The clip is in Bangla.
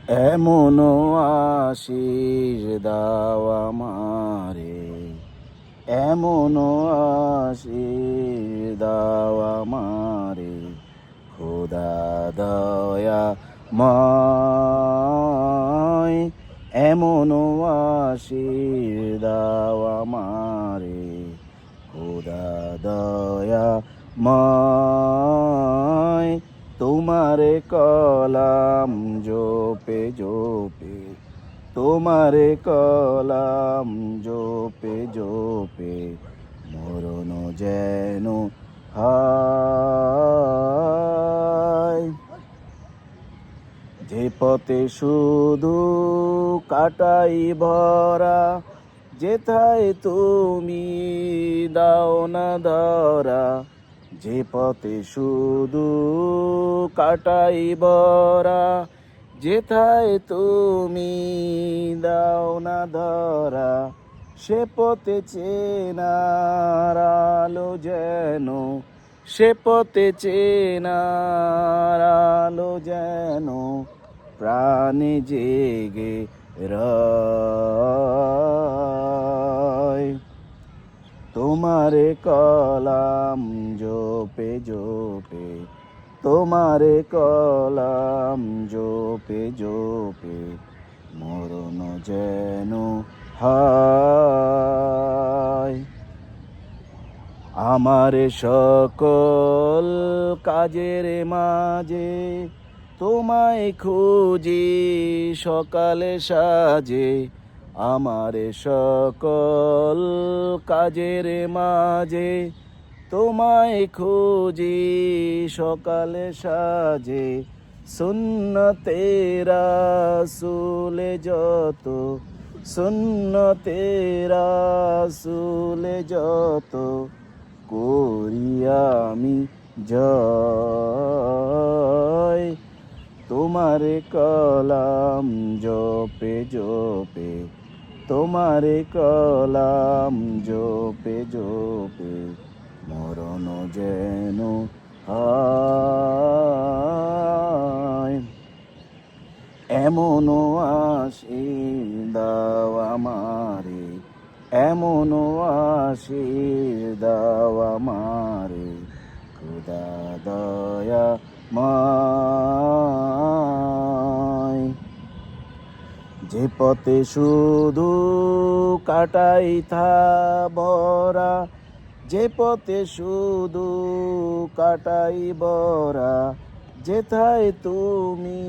এমন আশিস দাও আমারে, এমন আশিস দাও আমারে, খোদা দয়া মায়। এমন আশিস দাও আমারে, খোদা দয়া মায়। তোমারে কলাম জোপে জোপে, তোমারে কলাম জোপে জোপে, মরণ যেন হায়। যে পথে শুধু কাটাই ভরা, যেথায় তুমি দাও না ধরা। যে পথে শুধু কাটাই ভরা, যেথায় তুমি দাও না ধরা। সে পথে চেনার আলো যেন, সে পথে চেনার আলো যেন, প্রাণে জেগে রয়। তোমারে কলাম জোপে জোপে, তোমারে কলাম জোপে জোপে, মরণ যেন হায়। আমার সকল কাজের মাঝে তোমায় খুঁজি সকালে সাজে। আমার সকল কাজের মাঝে তোমায় খুঁজি সকালে সাজে। সুন্নতে রাসূলে যত, সুন্নতে রাসূলে যত, করি আমি জয়। তোমারে কলাম জোপে জোপে, তোমারে কলাম জোপে জোপে, মরণ যেন হায়। এমন আশিস দাও আমারে, এমন আশিস দাও আমারে, খোদা দয়া মায়। যে পথে শুধু কাটাই ভরা, যে পথে শুধু কাটাই ভরা, যেথায় তুমি